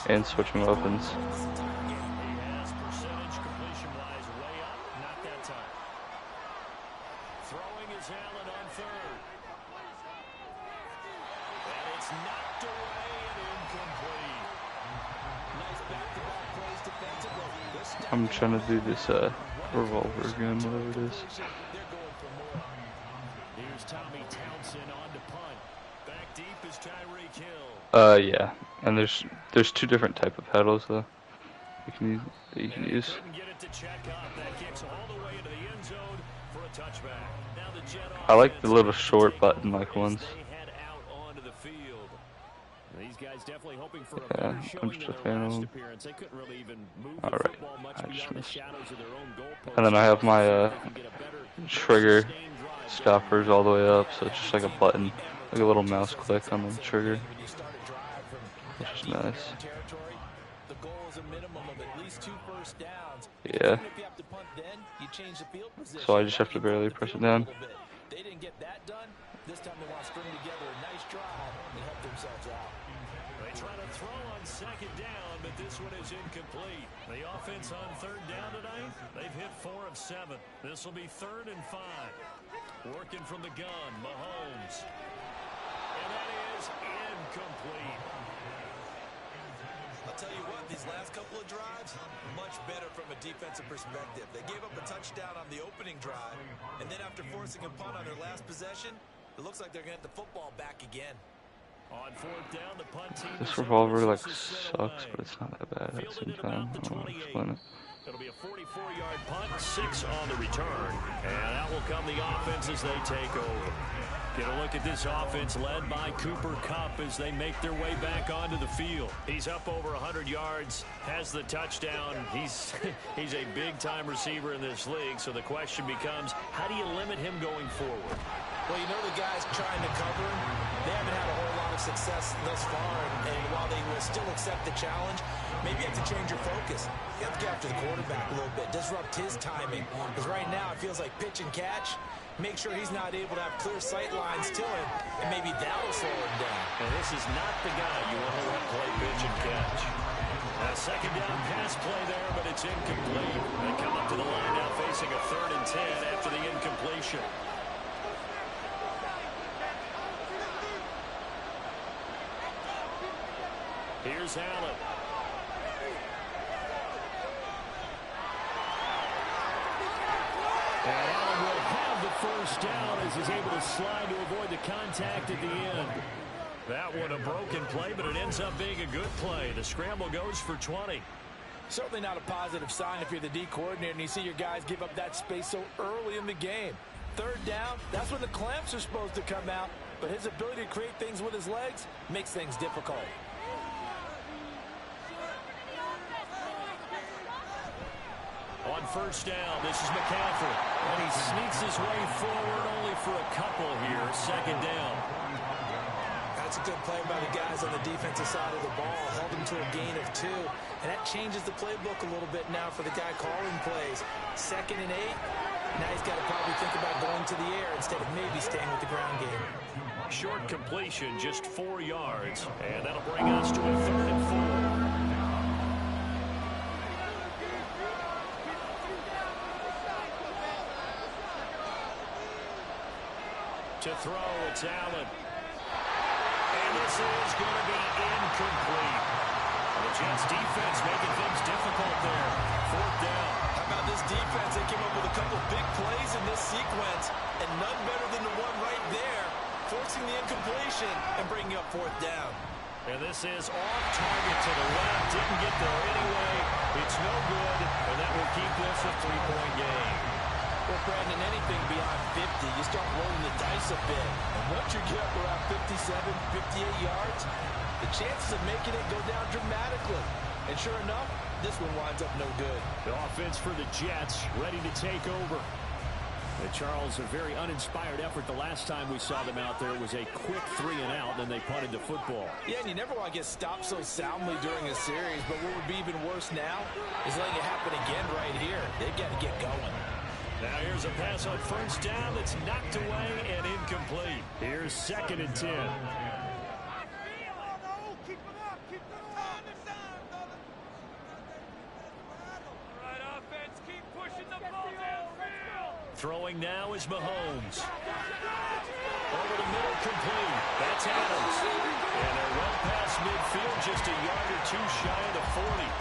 and switching weapons. I'm trying to do this revolver gun, whatever it is. Yeah, and there's two different type of pedals though you can use. I like the little short button like ones. Yeah, I'm just a fan of them. Alright, I just missed. And then I have my trigger stoppers all the way up, so it's just like a button, like a little mouse click on the trigger, which is nice. Yeah. So I just have to barely press it down. They didn't get that done. This time they want to string together a nice drive and help themselves out. They try to throw on second down, but this one is incomplete. The offense on third down tonight, they've hit 4 of 7. This will be 3rd and 5. Working from the gun, Mahomes. And that is incomplete. I'll tell you what, these last couple of drives, much better from a defensive perspective. They gave up a touchdown on the opening drive, and then after forcing a punt on their last possession, it looks like they're going to get the football back again. On 4th down, the punt team. This revolver like sucks, but it's not that bad at the same time. I don't want to explain it. It'll be a 44-yard punt, 6 on the return, and that will come the offense as they take over. Get a look at this offense led by Cooper Kupp as they make their way back onto the field. He's up over 100 yards, has the touchdown. He's a big-time receiver in this league, so the question becomes, how do you limit him going forward? Well, you know the guys trying to cover him, they haven't had a whole lot of success thus far, and while they will still accept the challenge, maybe you have to change your focus. You have to get after the quarterback a little bit, disrupt his timing, because right now it feels like pitch and catch. Make sure he's not able to have clear sight lines to him, and maybe that'll slow him down. And this is not the guy you want to let play pitch and catch. A second down pass play there, but it's incomplete. They come up to the line now facing a 3rd and 10 after the incompletion. Here's Allen. And Allen will have the first down as he's able to slide to avoid the contact at the end. That one a broken play, but it ends up being a good play. The scramble goes for 20. Certainly not a positive sign if you're the D coordinator and you see your guys give up that space so early in the game. 3rd down, that's when the clamps are supposed to come out, but his ability to create things with his legs makes things difficult. On 1st down, this is McCaffrey, and he sneaks his way forward only for a couple here. 2nd down. That's a good play by the guys on the defensive side of the ball. Held him to a gain of 2, and that changes the playbook a little bit now for the guy calling plays. 2nd and 8. Now he's got to probably think about going to the air instead of maybe staying with the ground game. Short completion, just 4 yards, and that'll bring us to a 3rd and 4. To throw, it's Allen. And this is going to be incomplete. The Jets defense making things difficult there. 4th down. How about this defense? They came up with a couple big plays in this sequence, and none better than the one right there, forcing the incompletion and bringing up 4th down. And this is off target to the left. Didn't get there anyway. It's no good, and that will keep this a 3-point game. Well, Brandon, anything beyond 50, you start rolling the dice a bit. And once you get up around 57, 58 yards, the chances of making it go down dramatically. And sure enough, this one winds up no good. The offense for the Jets ready to take over. And Charles, a very uninspired effort the last time we saw them out there was a quick 3 and out, then they punted the football. Yeah, and you never want to get stopped so soundly during a series, but what would be even worse now is letting it happen again right here. They've got to get going. Now here's a pass on 1st down that's knocked away and incomplete. Here's 2nd and 10. Throwing now is Mahomes. Over the middle, complete. That's Adams. And they're well past midfield, just a yard or two shy of the 40.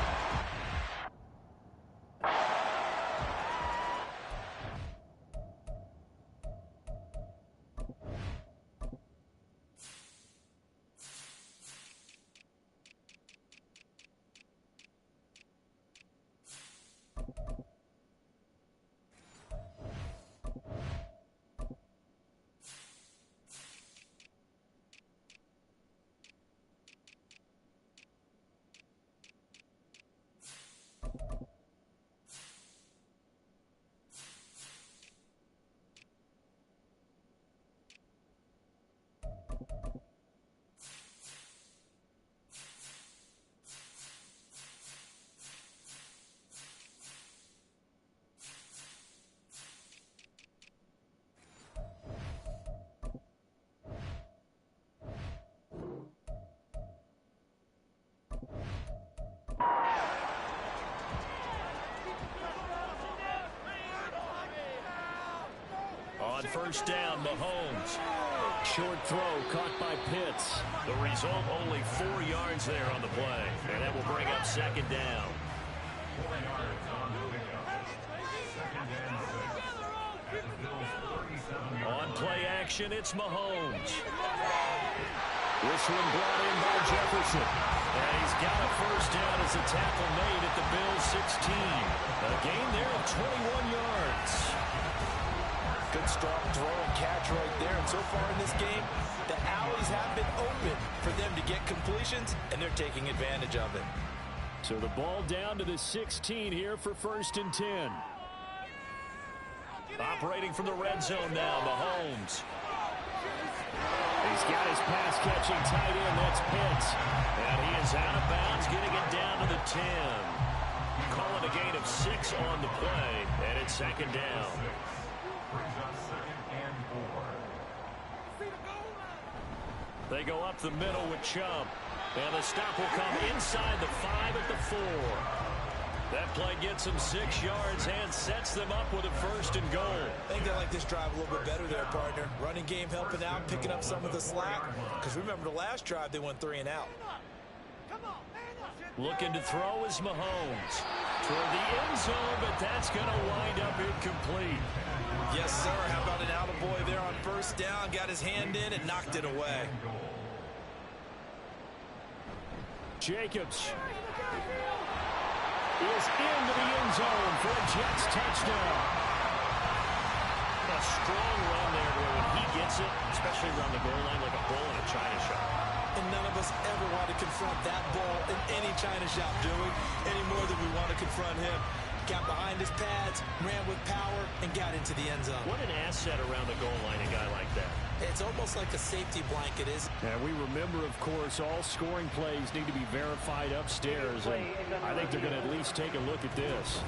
On first down, Mahomes. Short throw caught by Pitts. The result, only 4 yards there on the play. And that will bring up second down. On play action, it's Mahomes. This one brought in by Jefferson. And he's got a first down as a tackle made at the Bills' 16. A gain there of 21 yards. Good strong throw and catch right there. And so far in this game, the alleys have been open for them to get completions, and they're taking advantage of it. So the ball down to the 16 here for 1st and 10. Operating from the red zone now, Mahomes. He's got his pass-catching tight end. That's Pitts. And he is out of bounds, getting it down to the 10. Calling a gain of 6 on the play, and it's second down. They go up the middle with Chump. And the stop will come inside the 5 at the 4. That play gets them 6 yards and sets them up with a 1st and goal. I think they like this drive a little bit better there, partner. Running game helping out, picking up some of the slack. Because remember the last drive, they went 3 and out. Looking to throw is Mahomes. Toward the end zone, but that's going to wind up incomplete. Yes, sir. How about an attaboy there on first down? Got his hand in and knocked it away. Jacobs is into the end zone for a Jets touchdown. A strong run there where when he gets it, especially around the goal line, like a bull in a china shop. And none of us ever want to confront that ball in any china shop, do we? Any more than we want to confront him. Got behind his pads, ran with power, and got into the end zone. What an asset around the goal line, a guy like that. It's almost like a safety blanket, isn't it? And we remember, of course, all scoring plays need to be verified upstairs. And I think they're going to at least take a look at this.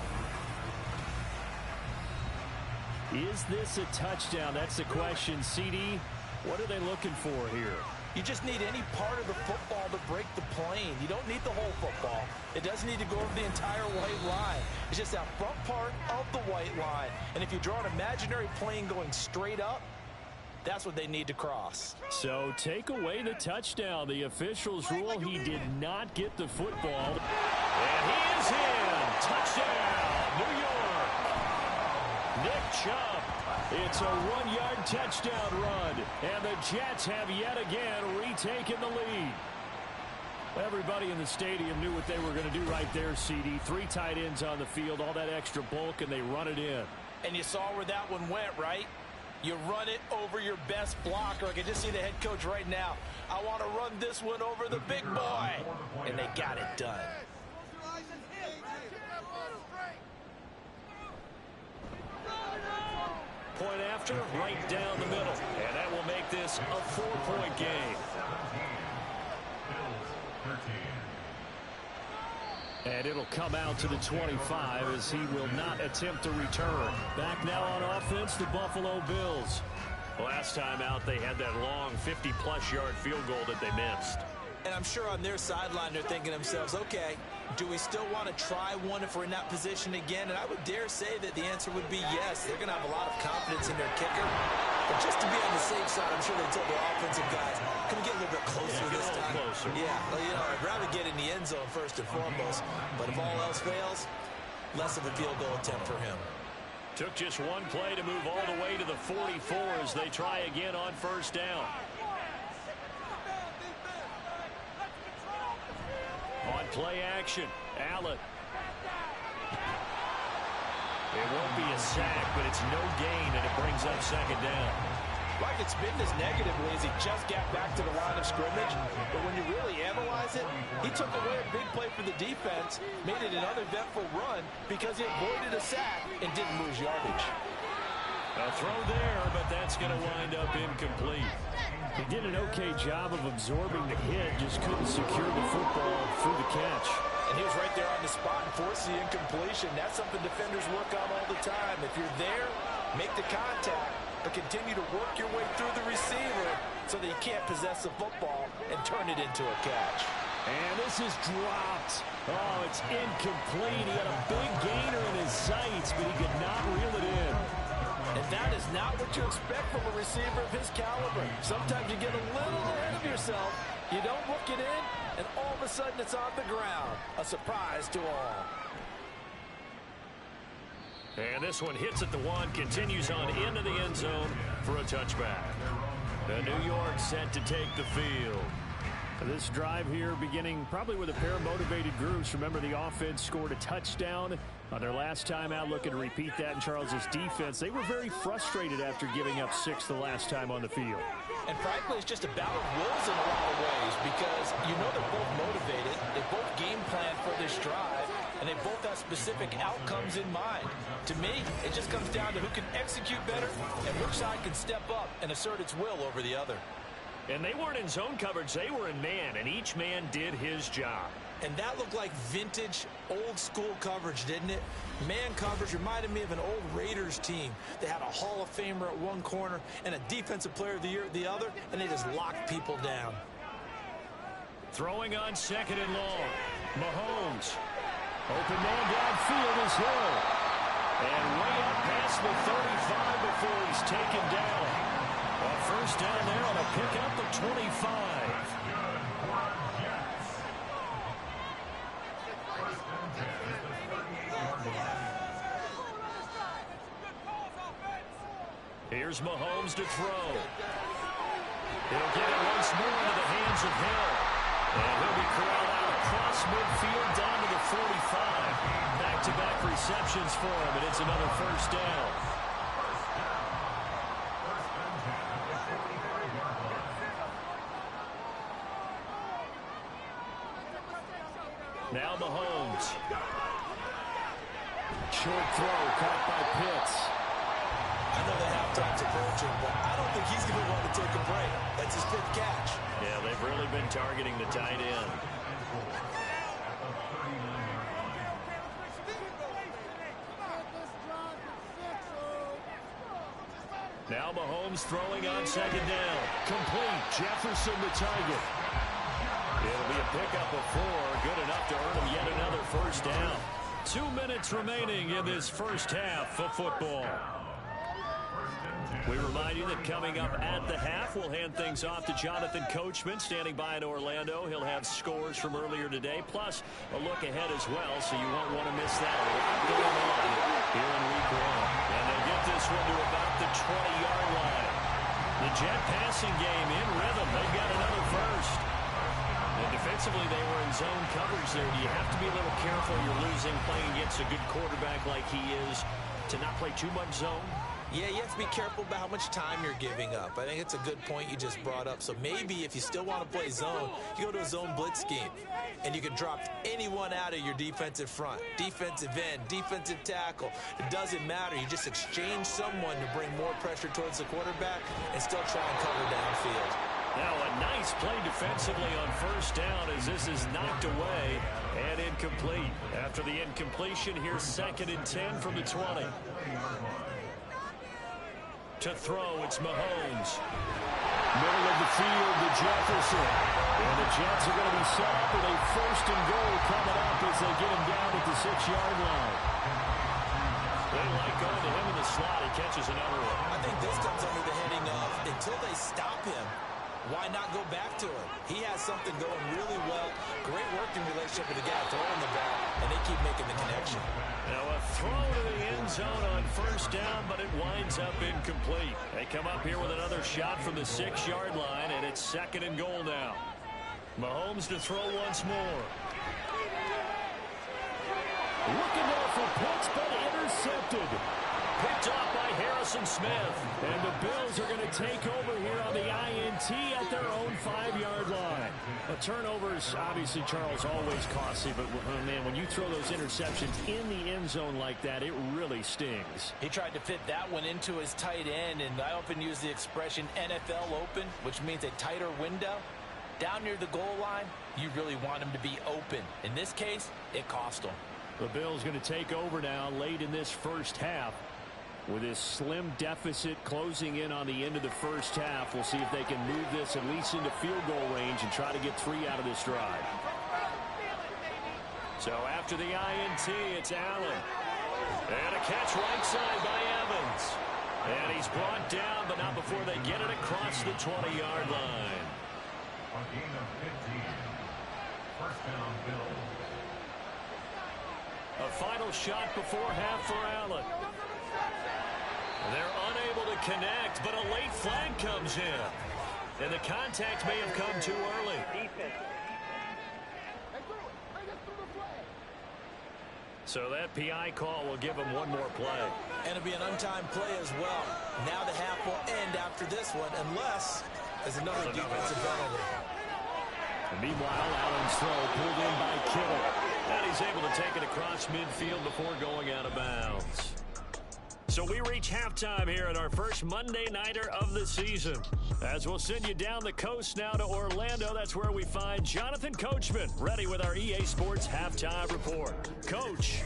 Is this a touchdown? That's the question. CD, what are they looking for here? You just need any part of the football to break the plane. You don't need the whole football. It doesn't need to go over the entire white line. It's just that front part of the white line. And if you draw an imaginary plane going straight up, that's what they need to cross. So take away the touchdown. The officials rule he did not get the football. And he is in. Touchdown, New York. Nick Chump. It's a 1-yard touchdown run. And the Jets have yet again retaken the lead. Everybody in the stadium knew what they were going to do right there, CD. 3 tight ends on the field, all that extra bulk, and they run it in. And you saw where that one went, right? You run it over your best blocker. I can just see the head coach right now. I want to run this one over the big boy. And they got it done. Point after, right down the middle. And that will make this a 4-point game. And it'll come out to the 25 as he will not attempt to return. Back now on offense, the Buffalo Bills. Last time out, they had that long 50-plus yard field goal that they missed. And I'm sure on their sideline they're thinking to themselves, okay, do we still want to try one if we're in that position again? And I would dare say that the answer would be yes. They're going to have a lot of confidence in their kicker. But just to be on the safe side, I'm sure they told their offensive guys, can we get a little bit closer this time? Closer. Yeah, well, you know, I'd rather get in the end zone first and foremost. But if all else fails, less of a field goal attempt for him. Took just one play to move all the way to the 44 as they try again on first down. On play action, Allen. It won't be a sack, but it's no gain, and it brings up second down. Like it's been this negatively as he just got back to the line of scrimmage. But when you really analyze it, he took away a big play for the defense, made it an uneventful run because he avoided a sack and didn't lose yardage. A throw there, but that's going to wind up incomplete. He did an okay job of absorbing the hit, just couldn't secure the football through the catch. And he was right there on the spot and forced the incompletion. That's something defenders work on all the time. If you're there, make the contact, but continue to work your way through the receiver so that you can't possess the football and turn it into a catch. And this is dropped. Oh, it's incomplete. He had a big gainer in his sights, but he could not reel it in. And that is not what you expect from a receiver of his caliber. Sometimes you get a little ahead of yourself, you don't look it in, and all of a sudden it's on the ground. A surprise to all. And this one hits at the one, continues on into the end zone for a touchback. The New York set to take the field. This drive here beginning probably with a pair of motivated groups. Remember, the offense scored a touchdown on their last time out, looking to repeat that in Charles's defense. They were very frustrated after giving up 6 the last time on the field. And frankly, it's just a battle of wills in a lot of ways because you know they're both motivated. They both game plan for this drive, and they both have specific outcomes in mind. To me, it just comes down to who can execute better and which side can step up and assert its will over the other. And they weren't in zone coverage, they were in man, and each man did his job. And that looked like vintage, old-school coverage, didn't it? Man coverage reminded me of an old Raiders team. They had a Hall of Famer at one corner and a Defensive Player of the Year at the other, and they just locked people down. Throwing on second and long. Mahomes. Open man downfield is Hill. And way up past the 35 before he's taken down. First down there on a pickup of 25. Here's Mahomes to throw. He'll get it once more into the hands of Hill. And he'll be corralled out across midfield down to the 45. Back-to-back receptions for him, and it's another first down. Now Mahomes. Short throw caught by Pitts. I know the halftime's approaching, but I don't think he's going to want to take a break. That's his 5th catch. Yeah, they've really been targeting the tight end. Now Mahomes throwing on second down. Complete. Jefferson the target. It'll be a pickup of 4, good enough to earn him yet another first down. 2 minutes remaining in this first half of football. We remind you that coming up at the half, we'll hand things off to Jonathan Coachman, standing by in Orlando. He'll have scores from earlier today, plus a look ahead as well, so you won't want to miss that. A lot going on here in week 1. And they'll get this one to about the 20-yard line. The Jet passing game in rhythm. They've got another first. And defensively, they were in zone coverage there. Do you have to be a little careful? You're losing playing against a good quarterback like he is to not play too much zone? Yeah, you have to be careful about how much time you're giving up. I think it's a good point you just brought up. So maybe if you still want to play zone, you go to a zone blitz scheme. And you can drop anyone out of your defensive front. Defensive end, defensive tackle. It doesn't matter. You just exchange someone to bring more pressure towards the quarterback and still try and cover downfield. Now a nice play defensively on first down as this is knocked away and incomplete. After the incompletion, here's 2nd and 10 from the 20. To throw, it's Mahomes. Middle of the field to Jefferson. And the Jets are going to be set up with a 1st and goal coming up as they get him down at the 6-yard line. They like going to him in the slot. He catches another one. I think this comes under the heading of until they stop him, why not go back to him? He has something going really well. Great working relationship with the guy throwing the ball, and they keep making the connection. Now a throw to the end zone on 1st down, but it winds up incomplete. They come up here with another shot from the 6-yard line, and it's 2nd and goal now. Mahomes to throw once more. Looking there for Pitts, but intercepted. Picked off by Harrison Smith. And the Bills are going to take over here on the INT at their own 5-yard line. But turnovers, obviously, Charles, always costly. But, man, when you throw those interceptions in the end zone like that, it really stings. He tried to fit that one into his tight end, and I often use the expression NFL open, which means a tighter window. Down near the goal line, you really want him to be open. In this case, it cost him. The Bills going to take over now late in this 1st half. With this slim deficit closing in on the end of the 1st half, we'll see if they can move this at least into field goal range and try to get 3 out of this drive. So after the INT, it's Allen. And a catch right side by Evans. And he's brought down, but not before they get it across the 20-yard line. A gain of 15. 1st down, Bills. A final shot before half for Allen. They're unable to connect, but a late flag comes in. And the contact may have come too early. So that PI call will give him one more play. And it'll be an untimed play as well. Now the half will end after this one, unless there's another defensive penalty. And meanwhile, Allen's throw pulled in by Kittle. And he's able to take it across midfield before going out of bounds. So we reach halftime here at our first Monday Nighter of the season. As we'll send you down the coast now to Orlando, that's where we find Jonathan Coachman, ready with our EA Sports Halftime Report. Coach.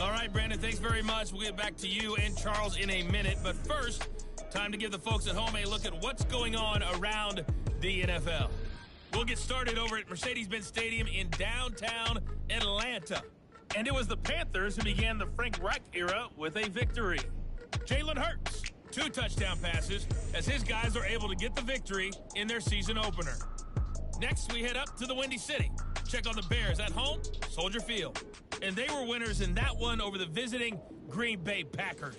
All right, Brandon, thanks very much. We'll get back to you and Charles in a minute. But first, time to give the folks at home a look at what's going on around the NFL. We'll get started over at Mercedes-Benz Stadium in downtown Atlanta. And it was the Panthers who began the Frank Reich era with a victory. Jalen Hurts, 2 touchdown passes as his guys are able to get the victory in their season opener. Next, we head up to the Windy City. Check on the Bears at home, Soldier Field. And they were winners in that one over the visiting Green Bay Packers.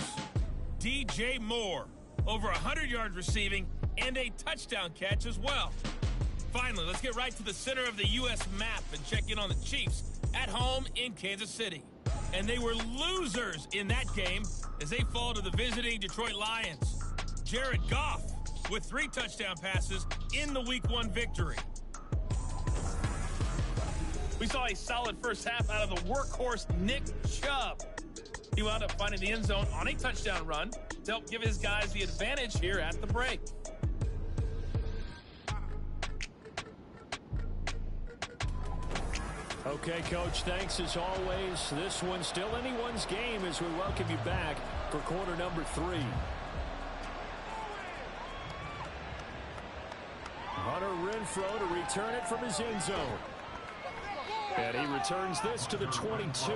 DJ Moore, over 100 yards receiving and a touchdown catch as well. Finally, let's get right to the center of the U.S. map and check in on the Chiefs at home in Kansas City. And they were losers in that game as they fall to the visiting Detroit Lions. Jared Goff with 3 touchdown passes in the Week 1 victory. We saw a solid first half out of the workhorse Nick Chubb. He wound up finding the end zone on a touchdown run to help give his guys the advantage here at the break. Okay, Coach, thanks as always. This one's still anyone's game as we welcome you back for quarter number 3. Hunter Renfrow to return it from his end zone. And he returns this to the 22.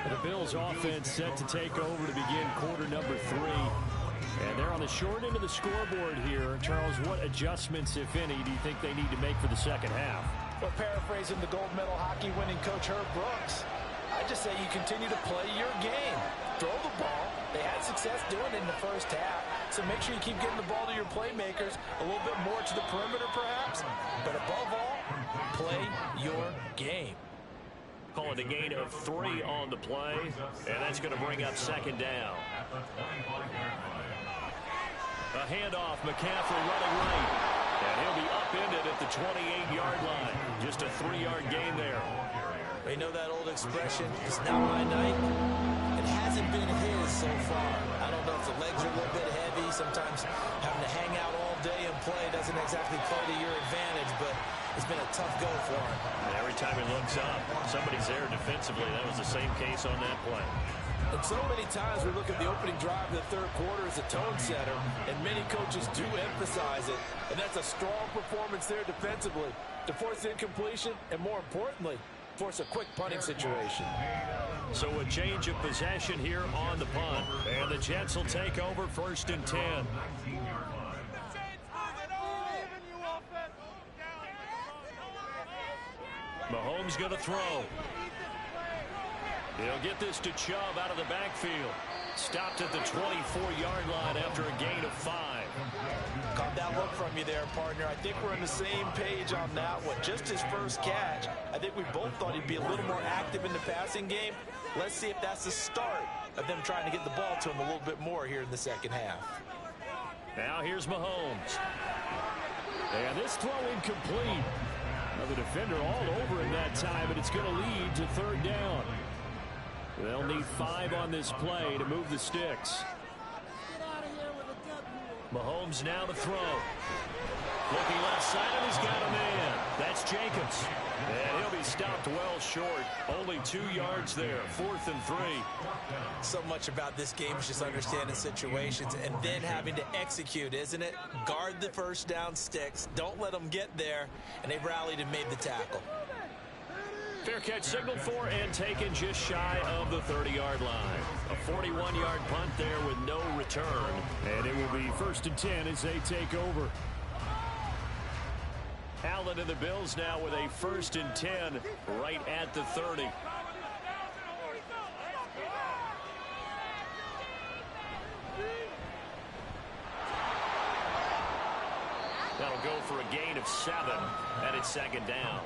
The Bills offense set to take over to begin quarter number 3. And they're on the short end of the scoreboard here. Charles, what adjustments, if any, do you think they need to make for the second half? Well, paraphrasing the gold medal hockey winning coach Herb Brooks, I just say you continue to play your game. Throw the ball. They had success doing it in the first half, so make sure you keep getting the ball to your playmakers, a little bit more to the perimeter perhaps, but above all, play your game. Call it a gain of 3 on the play, and that's going to bring up second down. A handoff, McCaffrey running right, and he'll be upended at the 28-yard line. Just a 3-yard gain there. They know that old expression, it's not my night. It hasn't been his so far. I don't know if the legs are a little bit heavy. Sometimes having to hang out all day and play doesn't exactly play to your advantage, but it's been a tough go for him. And every time he looks up, somebody's there defensively. That was the same case on that play. And so many times we look at the opening drive of the third quarter as a tone setter, and many coaches do emphasize it. And that's a strong performance there defensively to force incompletion and, more importantly, force a quick punting situation. So a change of possession here on the punt. And the Jets will take over 1st and 10. Mahomes going to throw. He'll get this to Chump out of the backfield. Stopped at the 24-yard line after a gain of 5. Caught that look from you there, partner. I think we're on the same page on that one. Just his first catch. I think we both thought he'd be a little more active in the passing game. Let's see if that's the start of them trying to get the ball to him a little bit more here in the second half. Now here's Mahomes. And this throw incomplete. The defender all over him that time, and it's going to lead to 3rd down. They'll need 5 on this play to move the sticks. Mahomes now to throw. Looking left side, and he's got a man. That's Jacobs. And he'll be stopped well short. Only 2 yards there. 4th and 3. So much about this game is just understanding situations and then having to execute, isn't it? Guard the first down sticks. Don't let them get there. And they rallied and made the tackle. Fair catch signaled for and taken just shy of the 30-yard line. A 41-yard punt there with no return. And it will be 1st and 10 as they take over. Allen and the Bills now with a 1st and 10 right at the 30. That'll go for a gain of 7, and it's 2nd down.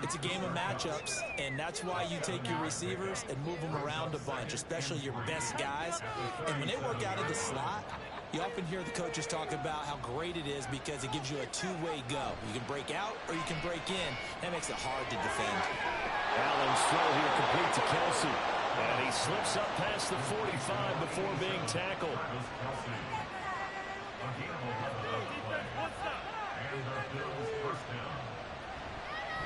It's a game of matchups, and that's why you take your receivers and move them around a bunch, especially your best guys. And when they work out of the slot, you often hear the coaches talk about how great it is because it gives you a two-way go. You can break out or you can break in. That makes it hard to defend. Allen's throw here complete to Kelsey. And he slips up past the 45 before being tackled.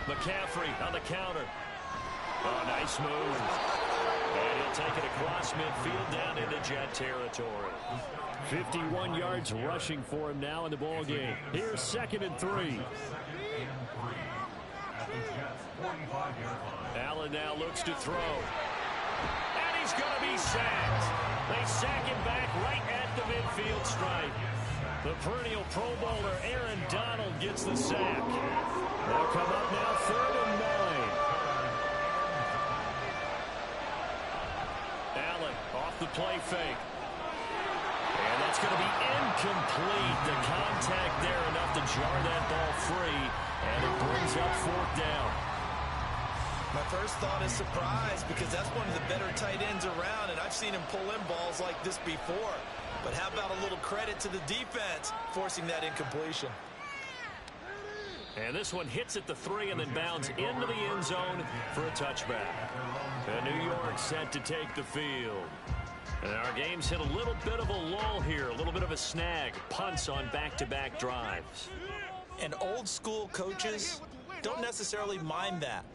McCaffrey on the counter. Oh, nice move. And he'll take it across midfield down into Jet territory. 51 yards rushing for him now in the ball game. Here's 2nd and 3. Allen now looks to throw. And he's going to be sacked. They sack him back right at the midfield stripe. The perennial Pro Bowler Aaron Donald gets the sack. They'll come up now 3rd and 9. Allen off the play fake. And that's going to be incomplete. The contact there enough to jar that ball free. And it brings up 4th down. My first thought is surprise because that's one of the better tight ends around, and I've seen him pull in balls like this before. But how about a little credit to the defense forcing that incompletion? And this one hits at the 3 and then bounds into the end zone for a touchback. And New York set to take the field. And our game's hit a little bit of a lull here, a little bit of a snag. Punts on back-to-back drives. And old school coaches don't necessarily mind that.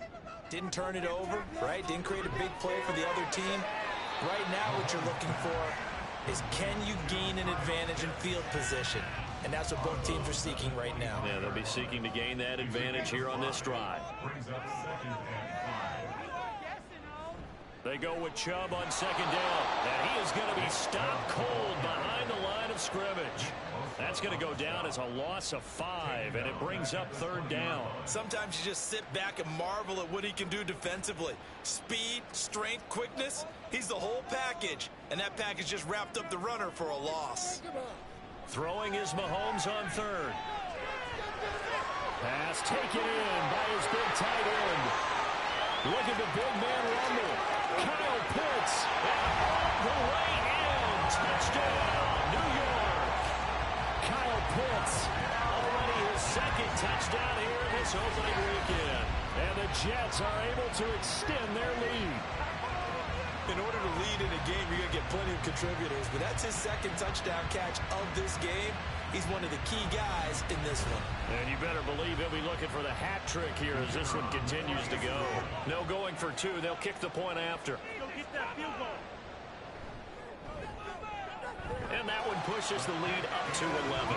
Didn't turn it over, right? Didn't create a big play for the other team. Right now what you're looking for is can you gain an advantage in field position? And that's what both teams are seeking right now. Yeah, they'll be seeking to gain that advantage here on this drive. They go with Chump on 2nd down. And he is going to be stopped cold behind the line of scrimmage. That's going to go down as a loss of 5, and it brings up 3rd down. Sometimes you just sit back and marvel at what he can do defensively. Speed, strength, quickness, he's the whole package. And that package just wrapped up the runner for a loss. Throwing is Mahomes on 3rd. Pass taken in by his big tight end. Look at the big man rumble. Kyle Pitts all the way in. Touchdown, New York. Kyle Pitts already his 2nd touchdown here in this opening weekend. And the Jets are able to extend their lead. In order to lead in a game, you're going to get plenty of contributors. But that's his 2nd touchdown catch of this game. He's one of the key guys in this one. And you better believe he'll be looking for the hat trick here as this one continues to go. No going for 2. They'll kick the point after. And that one pushes the lead up to 11.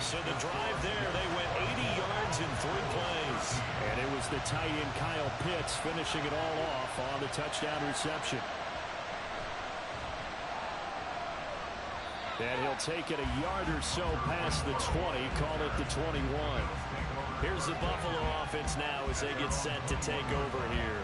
So the drive there, they went 80 yards in 3 plays. And it was the tight end Kyle Pitts finishing it all off on the touchdown reception. And he'll take it a yard or so past the 20, call it the 21. Here's the Buffalo offense now as they get set to take over here.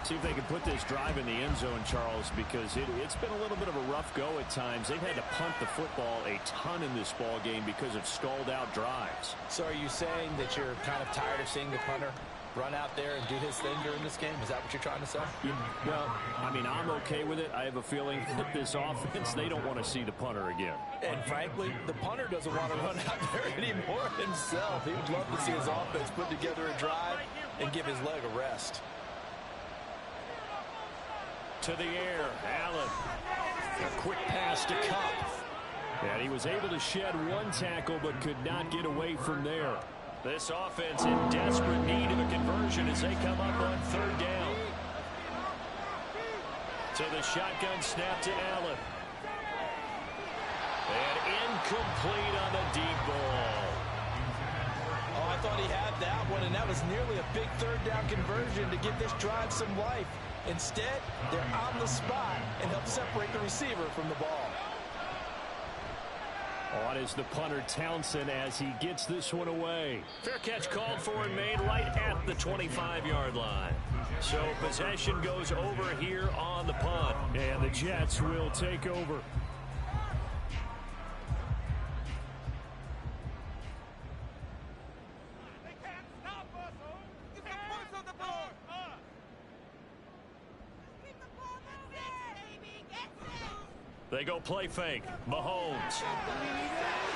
See if they can put this drive in the end zone, Charles, because it's been a little bit of a rough go at times. They've had to punt the football a ton in this ball game because of stalled out drives. So are you saying that you're kind of tired of seeing the punter run out there and do his thing during this game? Is that what you're trying to say? Yeah, well, I mean, I'm okay with it. I have a feeling that this offense, they don't want to see the punter again. And frankly, the punter doesn't want to run out there anymore himself. He would love to see his offense put together a drive and give his leg a rest. To the air, Allen. A quick pass to Chump. And he was able to shed one tackle but could not get away from there. This offense in desperate need of a conversion as they come up on 3rd down. To the shotgun snap to Allen. And incomplete on the deep ball. Oh, I thought he had that one, and that was nearly a big 3rd down conversion to give this drive some life. Instead, they're on the spot and help separate the receiver from the ball. On is the punter Townsend as he gets this one away. Fair catch called for and made right at the 25-yard line. So possession goes over here on the punt. And the Jets will take over. They go play fake. Mahomes.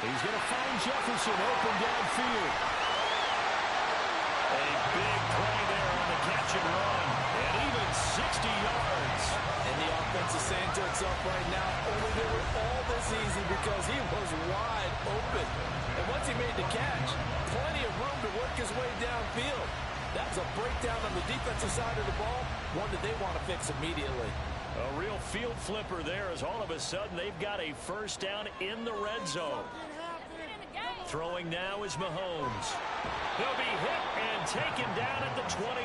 He's going to find Jefferson open downfield. A big play there on the catch and run. And even 60 yards. And the offense is saying to itself right now, only they were all this easy because he was wide open. And once he made the catch, plenty of room to work his way downfield. That's a breakdown on the defensive side of the ball, one that they want to fix immediately. A real field flipper there as all of a sudden they've got a 1st down in the red zone. Throwing now is Mahomes. He'll be hit and taken down at the 21.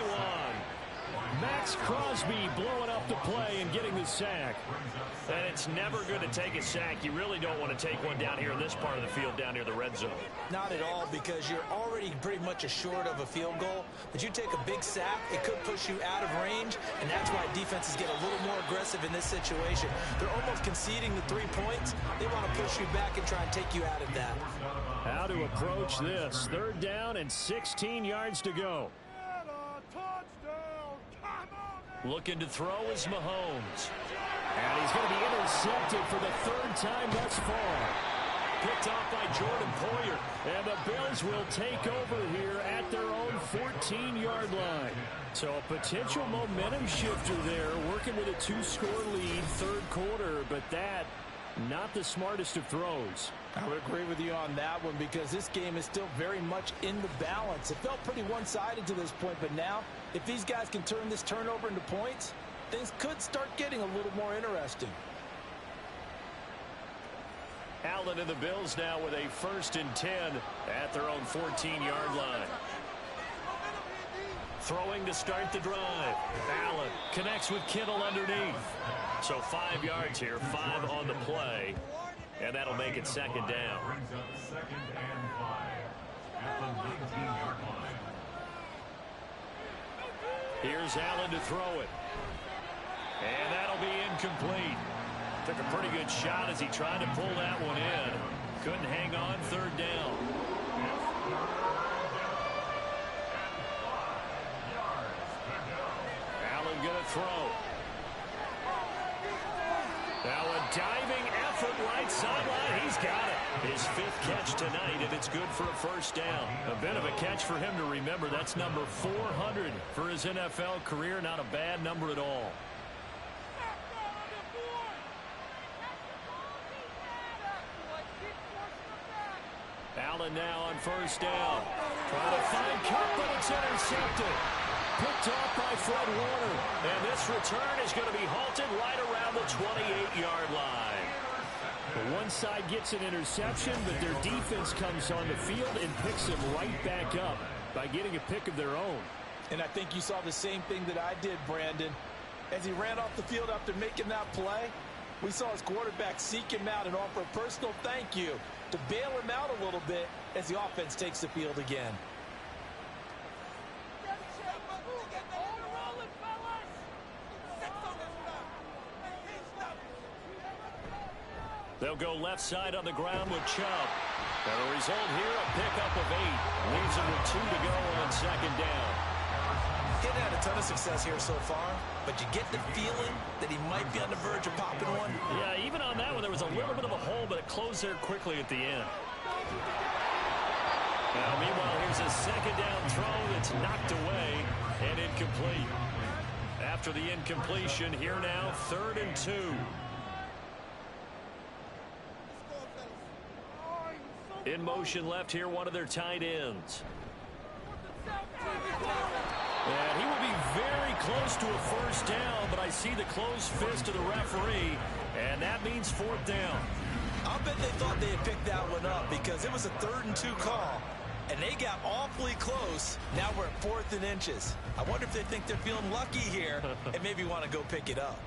Max Crosby blowing up the play and getting the sack. And it's never good to take a sack. You really don't want to take one down here in this part of the field down near the red zone. Not at all, because you're already pretty much assured of a field goal. But you take a big sack, it could push you out of range, and that's why defenses get a little more aggressive in this situation. They're almost conceding the 3 points. They want to push you back and try and take you out of that. How to approach this. 3rd down and 16 yards to go. Looking to throw is Mahomes. And he's going to be intercepted for the 3rd time thus far. Picked off by Jordan Poyer. And the Bills will take over here at their own 14-yard line. So a potential momentum shifter there, working with a 2-score lead, 3rd quarter. But that, not the smartest of throws. I would agree with you on that one because this game is still very much in the balance. It felt pretty one-sided to this point, but now, if these guys can turn this turnover into points, things could start getting a little more interesting. Allen and the Bills now with a 1st and 10 at their own 14-yard line. Throwing to start the drive. Allen connects with Kittle underneath. So 5 yards here, 5 on the play. And that'll make it 2nd down. Brings up 2nd and 5 at the 19-yard line. Here's Allen to throw it. And that'll be incomplete. Took a pretty good shot as he tried to pull that one in. Couldn't hang on, 3rd down. Allen gonna throw. Now a diving effort right sideline. He's got it. His 5th catch tonight, and it's good for a 1st down. A bit of a catch for him to remember. That's number 400 for his NFL career. Not a bad number at all. Allen now on 1st down. Trying to find Chump, but it's intercepted. picked off by Fred Warner. And this return is going to be halted right around the 28-yard line. The one side gets an interception, but their defense comes on the field and picks them right back up by getting a pick of their own. And I think you saw the same thing that I did, Brandon. As he ran off the field after making that play, we saw his quarterback seek him out and offer a personal thank you to bail him out a little bit as the offense takes the field again. They'll go left side on the ground with Chump. And the result here, a pickup of 8. Leaves him with 2 to go on second down. He's had a ton of success here so far, but you get the feeling that he might be on the verge of popping one. Yeah, even on that one, there was a little bit of a hole, but it closed there quickly at the end. Now, meanwhile, here's a second down throw that's knocked away and incomplete. After the incompletion, here now, 3rd and 2. In motion left here, one of their tight ends. And he will be very close to a first down, but I see the closed fist of the referee, and that means 4th down. I'll bet they thought they had picked that one up because it was a 3rd and 2 call, and they got awfully close. Now we're at 4th and inches. I wonder if they think they're feeling lucky here and maybe want to go pick it up.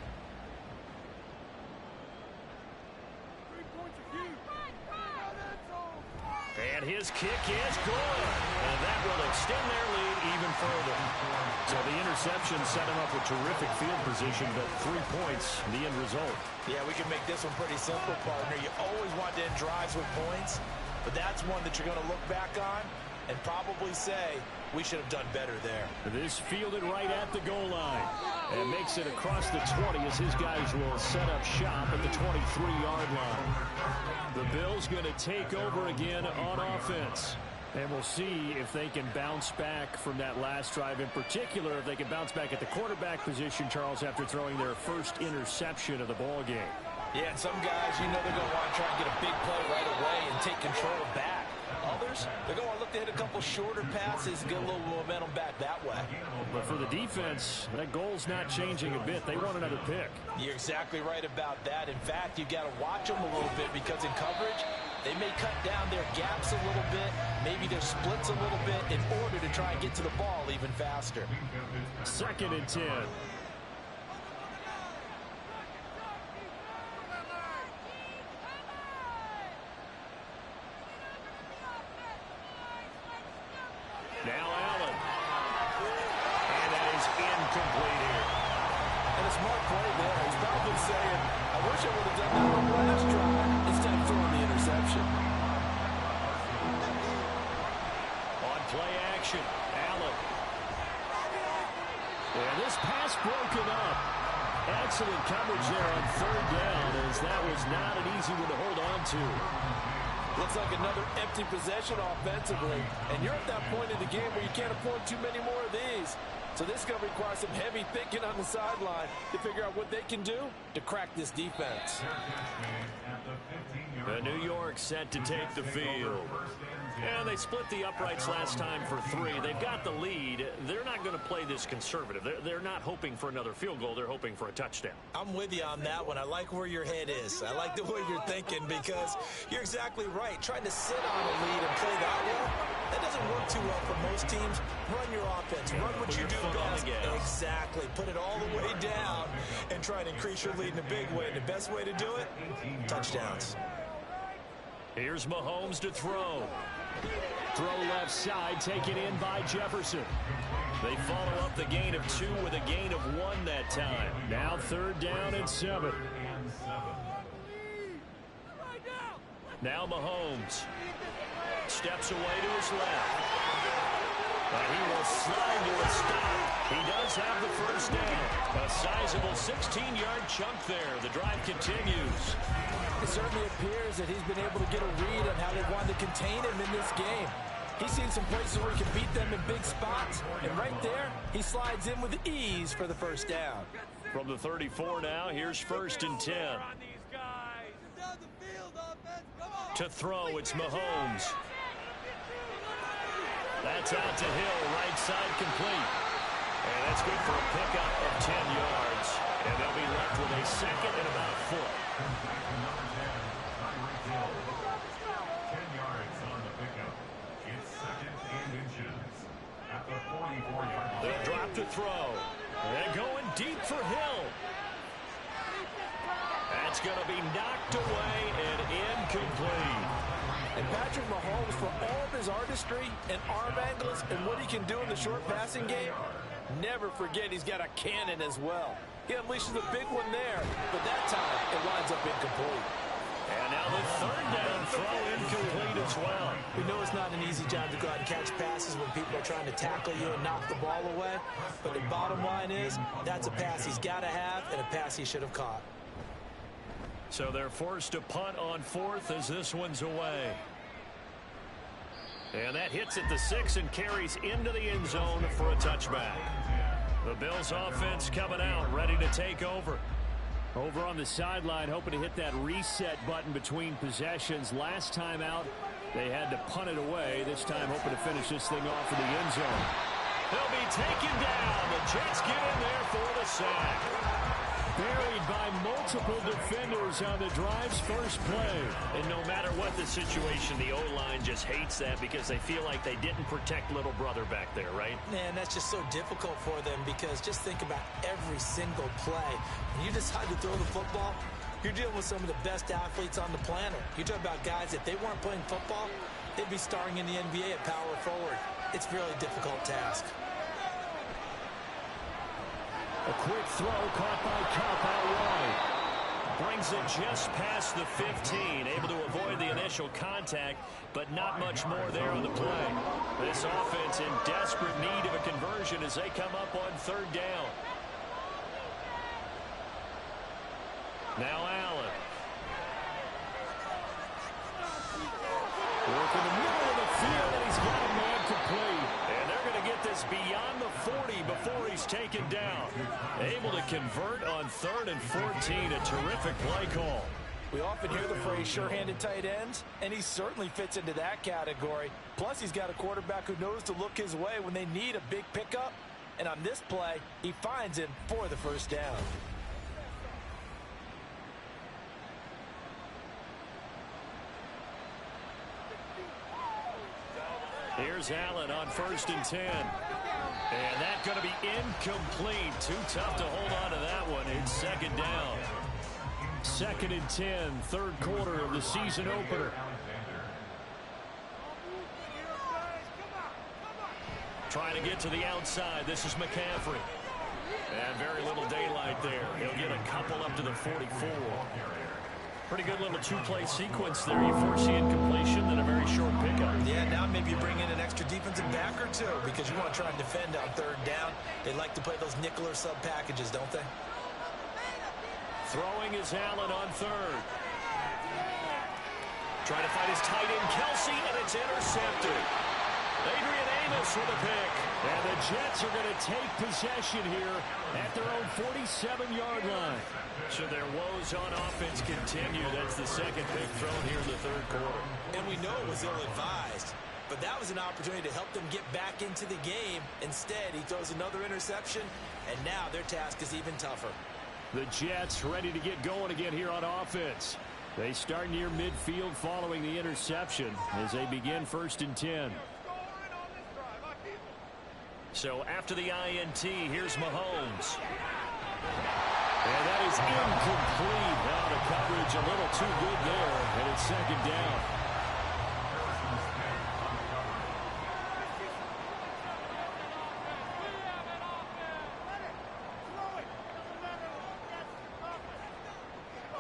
And his kick is good. And that will extend their lead even further. So the interception set him up with terrific field position, but 3 points, the end result. Yeah, we can make this one pretty simple, partner. You always want to end drives with points, but that's one that you're going to look back on and probably say, we should have done better there. This fielded right at the goal line. And makes it across the 20 as his guys will set up shop at the 23-yard line. The Bills going to take over again on offense. And we'll see if they can bounce back from that last drive. In particular, if they can bounce back at the quarterback position, Charles, after throwing their first interception of the ball game. Yeah, and some guys, you know they're going to want to try and get a big play right away and take control back. Others, they're going to look to hit a couple shorter passes and get a little momentum back that way. But for the defense, that goal's not changing a bit. They want another pick. You're exactly right about that. In fact, you've got to watch them a little bit because in coverage, they may cut down their gaps a little bit, maybe their splits a little bit in order to try and get to the ball even faster. 2nd and 10. Now Allen. And that is incomplete here. And a smart play there. He's probably saying, I wish I would have done that on the last drive instead of throwing the interception. On play action, Allen. And this pass broken up. Excellent coverage there on 3rd down, as that was not an easy one to hold on to. Looks like another empty possession offensively. And you're at that point in the game where you can't afford too many more of these. So this is going to require some heavy thinking on the sideline to figure out what they can do to crack this defense. The New York set to take the field. And they split the uprights last time for 3. They've got the lead. They're not going to play this conservative. They're not hoping for another field goal. They're hoping for a touchdown. I'm with you on that one. I like where your head is. I like the way you're thinking because you're exactly right. Trying to sit on a lead and play that well, that doesn't work too well for most teams. Run your offense. Run what you do best. Exactly. Put it all the way down and try and increase your lead in a big way. And the best way to do it, touchdowns. Here's Mahomes to throw. Throw left side, taken in by Jefferson. They follow up the gain of 2 with a gain of 1 that time. Now 3rd down and 7. Now Mahomes steps away to his left. And he will slide to a stop. He does have the first down. A sizable 16-yard chunk there. The drive continues. It certainly appears that he's been able to get a read on how they wanted to contain him in this game. He's seen some places where he can beat them in big spots, and right there, he slides in with ease for the first down. From the 34 now, here's 1st and 10. To throw, it's Mahomes. That's out to Hill, right side complete. That's good for a pickup of 10 yards. And they'll be left with a second and about a foot. 10 yards on the pickup. It's second and inches at the 44-yard line. They'll drop to throw. They're going deep for Hill. That's going to be knocked away and incomplete. And Patrick Mahomes, for all of his artistry and arm angles and what he can do in the short passing game, never forget he's got a cannon as well. He unleashes a big one there, but that time it winds up incomplete. And now the third down throw incomplete as well. We know it's not an easy job to go out and catch passes when people are trying to tackle you and knock the ball away. But the bottom line is, that's a pass he's got to have and a pass he should have caught. So they're forced to punt on fourth as this one's away. And that hits at the 6 and carries into the end zone for a touchback. The Bills offense coming out, ready to take over. Over on the sideline, hoping to hit that reset button between possessions. Last time out, they had to punt it away. This time, hoping to finish this thing off in the end zone. He'll be taken down. The Jets get in there for the sack. Buried by multiple defenders on the drive's first play. And no matter what the situation, the O-line just hates that because they feel like they didn't protect little brother back there, right? Man, that's just so difficult for them because just think about every single play. When you decide to throw the football, you're dealing with some of the best athletes on the planet. You're talking about guys, if they weren't playing football, they'd be starring in the NBA at power forward. It's a really difficult task. A quick throw caught by Chump out wide. Brings it just past the 15. Able to avoid the initial contact, but not much more there on the play. This offense in desperate need of a conversion as they come up on third down. Now Allen. Working the middle of the field, and he's got a man complete. And they're going to get this beyond the 40 before he's taken down. Able to convert on 3rd and 14. A terrific play call. We often hear the phrase sure-handed tight ends, and he certainly fits into that category. Plus, he's got a quarterback who knows to look his way when they need a big pickup. And on this play, he finds him for the first down. Here's Allen on 1st and 10. And that's going to be incomplete. Too tough to hold on to that one. It's second down. 2nd and 10, third quarter of the season opener. Trying to get to the outside. This is McCaffrey. And very little daylight there. He'll get a couple up to the 44. Pretty good little two-play sequence there. You force the incompletion, then a very short pickup. Yeah, now maybe you bring in an extra defensive back or two because you want to try and defend on third down. They like to play those nickel or sub packages, don't they? Throwing is Allen on 3rd. Trying to find his tight end, Kelsey, and it's intercepted. Adrian Amos with a pick. And the Jets are going to take possession here at their own 47-yard line. So their woes on offense continue. That's the second pick thrown here in the third quarter. And we know it was ill-advised, but that was an opportunity to help them get back into the game. Instead, he throws another interception, and now their task is even tougher. The Jets ready to get going again here on offense. They start near midfield following the interception as they begin 1st and 10. So after the INT, here's Mahomes. And that is incomplete. Now the coverage a little too good there, and it's second down.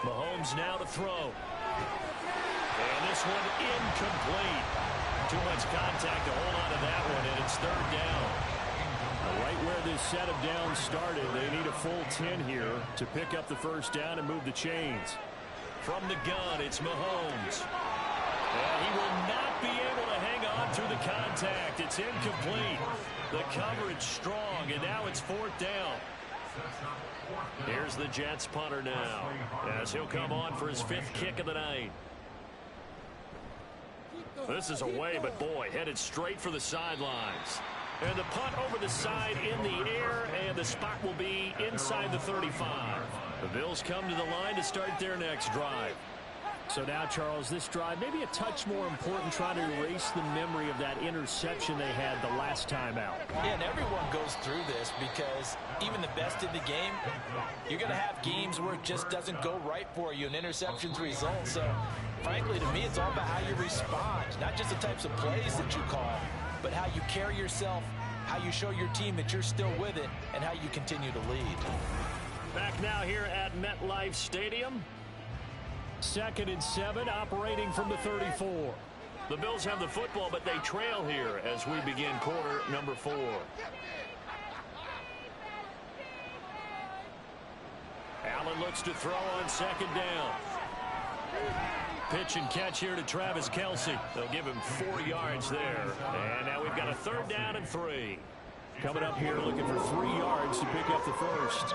Mahomes now to throw. And this one incomplete. Too much contact to hold on to that one, and it's third down. Right where this set of downs started, they need a full 10 here to pick up the first down and move the chains. From the gun, it's Mahomes. And he will not be able to hang on through the contact. It's incomplete. The coverage strong, and now it's 4th down. Here's the Jets punter now, as he'll come on for his 5th kick of the night. This is away, but boy, headed straight for the sidelines. And the punt over the side in the air, and and the spot will be inside the 35. The Bills come to the line to start their next drive. So now, Charles, this drive maybe a touch more important, trying to erase the memory of that interception they had the last time out. Yeah, and everyone goes through this because even the best in the game, you're going to have games where it just doesn't go right for you and interceptions result. So, frankly, to me, it's all about how you respond, not just the types of plays that you call, but how you carry yourself, how you show your team that you're still with it, and how you continue to lead. Back now here at MetLife Stadium. 2nd and 7, operating from the 34. The Bills have the football, but they trail here as we begin quarter number 4. Allen looks to throw on 2nd down. Pitch and catch here to Travis Kelce. They'll give him 4 yards there. And now we've got a 3rd down and 3. Coming up here looking for 3 yards to pick up the first.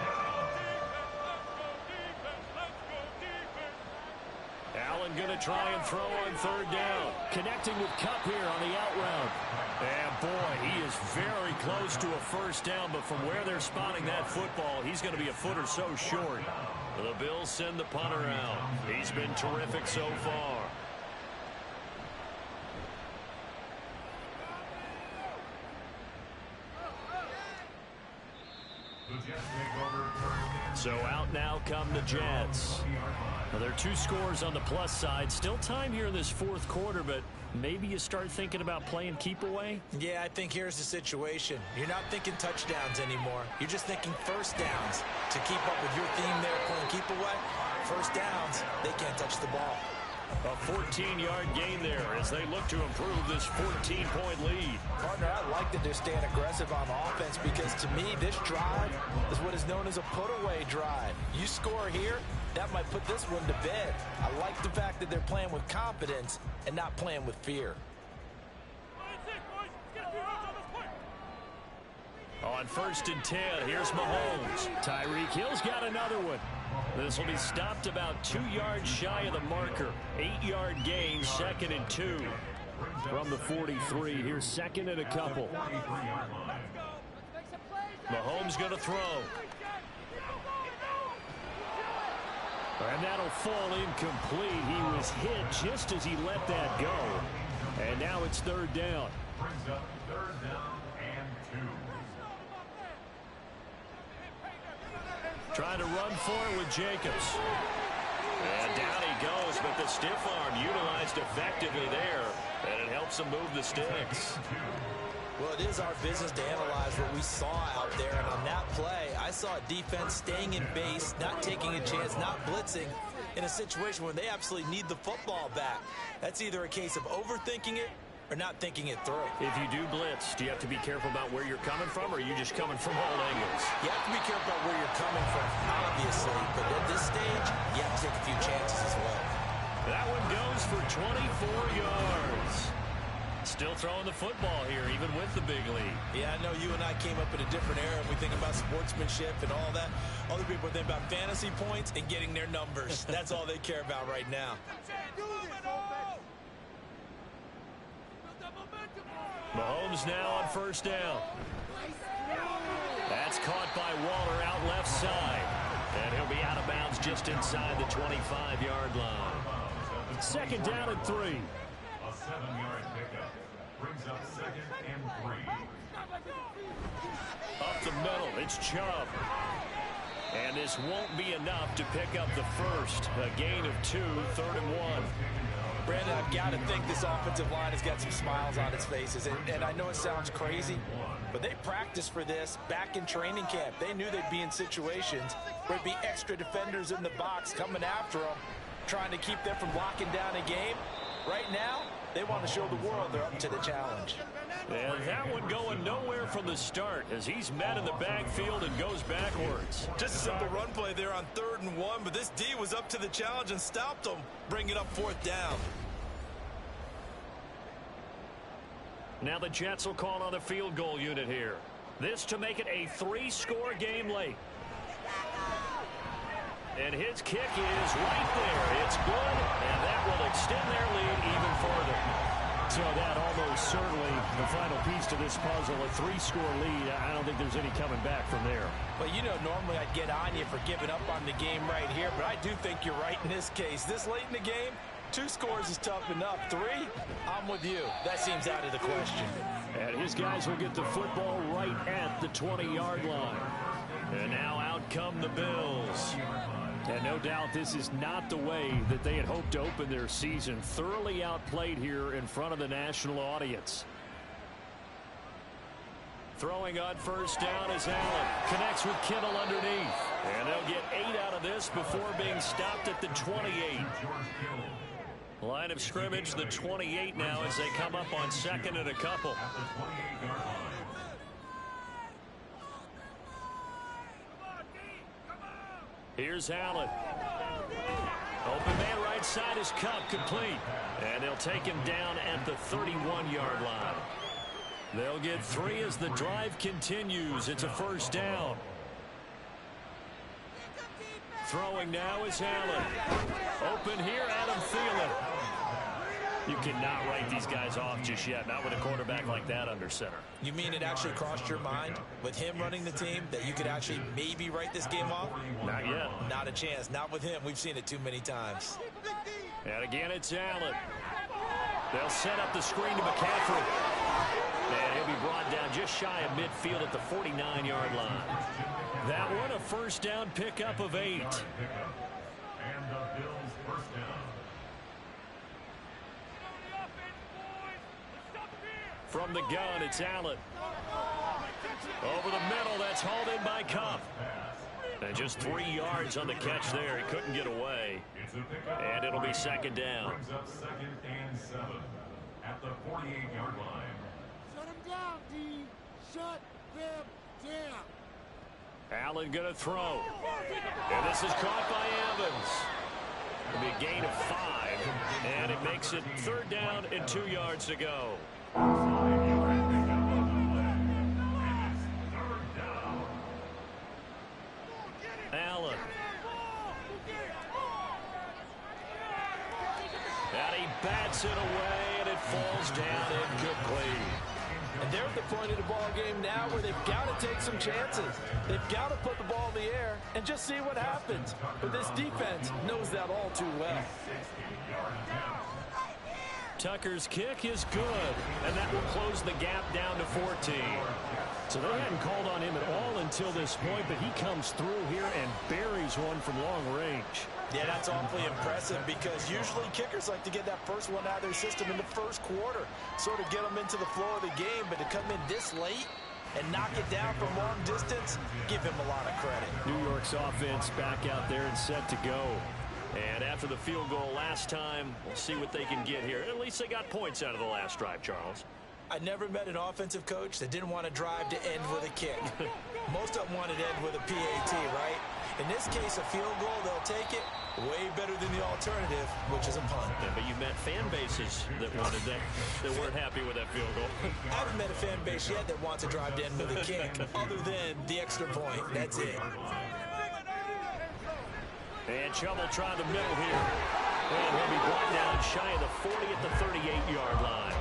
Allen going to try and throw on 3rd down. Connecting with Cup here on the out route. And boy, he is very close to a first down, but from where they're spotting that football, he's going to be a foot or so short. The Bills send the punter out. He's been terrific so far. So out now come the Jets. Well, there are 2 scores on the plus side. Still time here in this 4th quarter, but maybe you start thinking about playing keep away? Yeah, I think here's the situation. You're not thinking touchdowns anymore. You're just thinking first downs. To keep up with your theme there, playing keep away, first downs, they can't touch the ball. A 14-yard gain there as they look to improve this 14-point lead. Partner, I like that they're staying aggressive on offense because to me, this drive is what is known as a put-away drive. You score here, that might put this one to bed. I like the fact that they're playing with confidence and not playing with fear. On 1st and 10, here's Mahomes. Tyreek Hill's got another one. This will be stopped about 2 yards shy of the marker. 8-yard gain, 2nd and 2. From the 43, here's 2nd and a couple. Mahomes going to throw. And that'll fall incomplete. He was hit just as he let that go. And now it's 3rd down. Brings up 3rd down and 2. Trying to run for it with Jacobs. And down he goes, but the stiff arm utilized effectively there. And it helps him move the sticks. Well, it is our business to analyze what we saw out there. And on that play, I saw a defense staying in base, not taking a chance, not blitzing in a situation where they absolutely need the football back. That's either a case of overthinking it or not thinking it through. If you do blitz, do you have to be careful about where you're coming from, or are you just coming from all angles? You have to be careful about where you're coming from, obviously. But at this stage, you have to take a few chances as well. That one goes for 24 yards. Still throwing the football here, even with the big lead. Yeah, I know you and I came up in a different era, and we think about sportsmanship and all that. Other people think about fantasy points and getting their numbers. That's all they care about right now. Mahomes now on 1st down. That's caught by Waller out left side. And he'll be out of bounds just inside the 25-yard line. 2nd down and 3. A 7-yard pickup. Brings up 2nd and 3. Up the middle, it's Chump. And this won't be enough to pick up the first. A gain of 2, 3rd and 1. Brandon, I've got to think this offensive line has got some smiles on its faces. And I know it sounds crazy, but they practiced for this back in training camp. They knew they'd be in situations where there'd be extra defenders in the box coming after them, trying to keep them from locking down a game. Right now, they want to show the world they're up to the challenge. And that one going nowhere from the start as he's met in the backfield and goes backwards. Just a simple run play there on 3rd and 1, but this D was up to the challenge and stopped them, bringing up 4th down. Now the Jets will call on the field goal unit here. This to make it a 3-score game late. And his kick is right there. It's good, and that will extend their lead even further. So that almost certainly the final piece to this puzzle, a 3-score lead. I don't think there's any coming back from there. Well, you know, normally I'd get on you for giving up on the game right here, but I do think you're right in this case. This late in the game, 2 scores is tough enough. 3, I'm with you. That seems out of the question. And his guys will get the football right at the 20-yard line. And now out come the Bills. And no doubt this is not the way that they had hoped to open their season. Thoroughly outplayed here in front of the national audience. Throwing on first down is Allen. Connects with Kittle underneath. And they'll get 8 out of this before being stopped at the 28. Line of scrimmage, the 28 now as they come up on 2nd and a couple. Here's Allen. Open man right side is Chump, complete. And they'll take him down at the 31-yard line. They'll get 3 as the drive continues. It's a first down. Throwing now is Allen. Open here, Adam Thielen. You cannot write these guys off just yet, not with a quarterback like that under center. You mean it actually crossed your mind with him running the team that you could actually maybe write this game off? Not yet. Not a chance. Not with him. We've seen it too many times. And again, it's Allen. They'll set up the screen to McCaffrey. And he'll be brought down just shy of midfield at the 49-yard line. That one, a first down pickup of 8. And the Bills first down. From the gun, it's Allen. Over the middle, that's hauled in by Chump. And just 3 yards on the catch there. He couldn't get away. And it'll be second down. Brings up 2nd and 7 at the 48-yard line. Shut him down, D. Shut them down. Allen going to throw. And this is caught by Evans. It'll be a gain of 5. And it makes it 3rd down and 2 yards to go. Allen. And he bats it away, and it falls down incomplete. And they're at the point of the ball game now where they've got to take some chances. They've got to put the ball in the air and just see what happens. But this defense knows that all too well. Tucker's kick is good, and that will close the gap down to 14. So they hadn't called on him at all until this point, but he comes through here and buries one from long range. Yeah, that's awfully impressive because usually kickers like to get that first one out of their system in the first quarter, sort of get them into the flow of the game, but to come in this late and knock it down from long distance, give him a lot of credit. New York's offense back out there and set to go. And after the field goal last time, we'll see what they can get here. At least they got points out of the last drive, Charles. I never met an offensive coach that didn't want to drive to end with a kick. Most of them wanted to end with a PAT, right? In this case, a field goal, they'll take it. Way better than the alternative, which is a punt. Yeah, but you met fan bases that wanted that weren't happy with that field goal. I haven't met a fan base yet that wants to drive to end with a kick, other than the extra point. That's it. And Chump will try the middle here. And he'll be brought down shy of the 40 at the 38-yard line.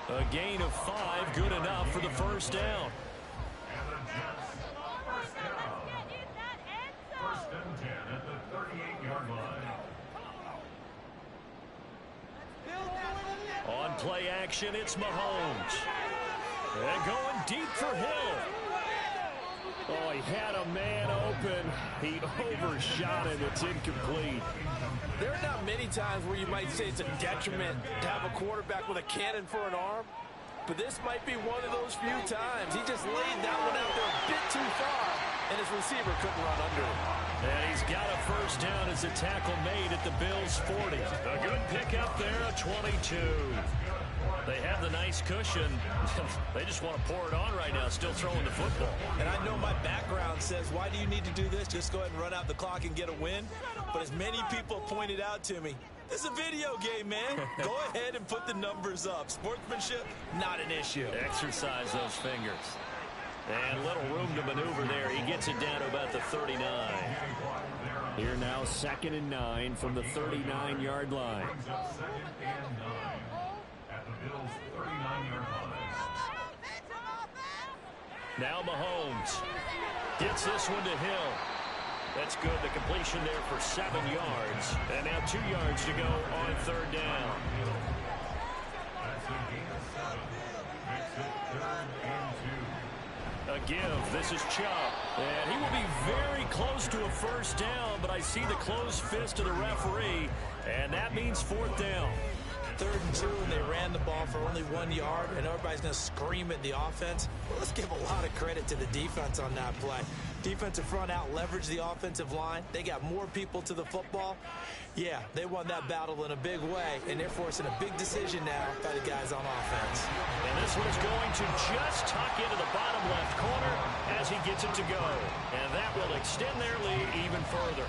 A gain of 5, good enough for the first down. And the Jets first down. 1st and 10 at the 38-yard line. On play action, it's Mahomes. And going deep for Hill. Oh, he had a man open. He overshot it. It's incomplete. There are not many times where you might say it's a detriment to have a quarterback with a cannon for an arm, but this might be one of those few times. He just laid that one out there a bit too far, and his receiver couldn't run under it. And he's got a first down as a tackle made at the Bills' 40. A good pickup there, a 22. They have the nice cushion. They just want to pour it on right now, still throwing the football. And I know my background says, why do you need to do this? Just go ahead and run out the clock and get a win. But as many people pointed out to me, this is a video game, man. Go ahead and put the numbers up. Sportsmanship, not an issue. Exercise those fingers. And little room to maneuver there. He gets it down to about the 39. Here now, 2nd and 9 from the 39-yard line. Brings up 2nd and 9 at the Bill's 39-yard line. Now Mahomes gets this one to Hill. That's good. The completion there for 7 yards. And now 2 yards to go on third down. That's a gain of 7. Makes it 3rd and 2. A give. This is Chump. And he will be very close to a first down, but I see the closed fist of the referee, and that means 4th down. 3rd and 2, and they ran the ball for only 1 yard, and everybody's going to scream at the offense. Well, let's give a lot of credit to the defense on that play. Defensive front out leveraged the offensive line. They got more people to the football. Yeah, they won that battle in a big way, and they're forcing a big decision now by the guys on offense. And this one is going to just tuck into the bottom left corner as he gets it to go. And that will extend their lead even further.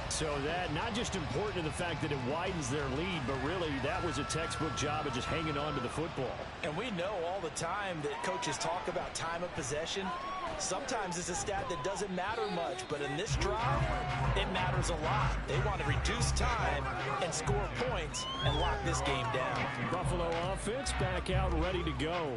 So that not just important in the fact that it widens their lead, but really that was a textbook job of just hanging on to the football. And we know all the time that coaches talk about time of possession. Sometimes it's a stat that doesn't matter much, but in this drive, it matters a lot. They want to reduce time and score points and lock this game down. Buffalo offense back out ready to go.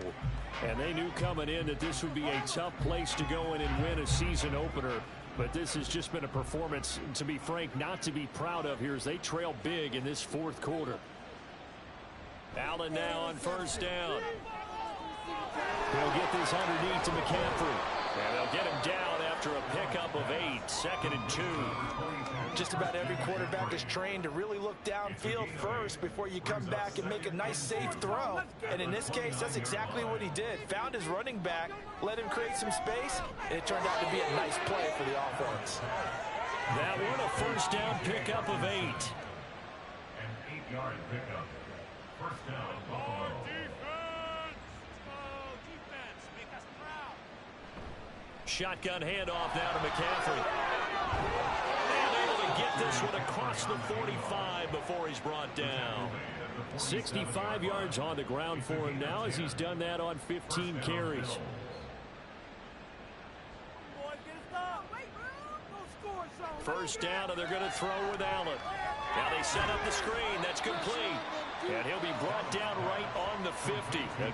And they knew coming in that this would be a tough place to go in and win a season opener. But this has just been a performance, to be frank, not to be proud of here as they trail big in this 4th quarter. Allen now on first down. They'll get this underneath to McCaffrey. And they'll get him down after a pickup of 8, 2nd and 2. Just about every quarterback is trained to really look downfield first before you come back and make a nice, safe throw. And in this case, that's exactly what he did. Found his running back, let him create some space, and it turned out to be a nice play for the offense. That one, a first down pickup of 8. An 8-yard pickup. First down, Buffalo. Shotgun handoff now to McCaffrey. And able to get this one across the 45 before he's brought down. 65 yards on the ground for him now as he's done that on 15 carries. First down, and they're going to throw with Allen. Now they set up the screen. That's complete. And he'll be brought down right on the 50. Again.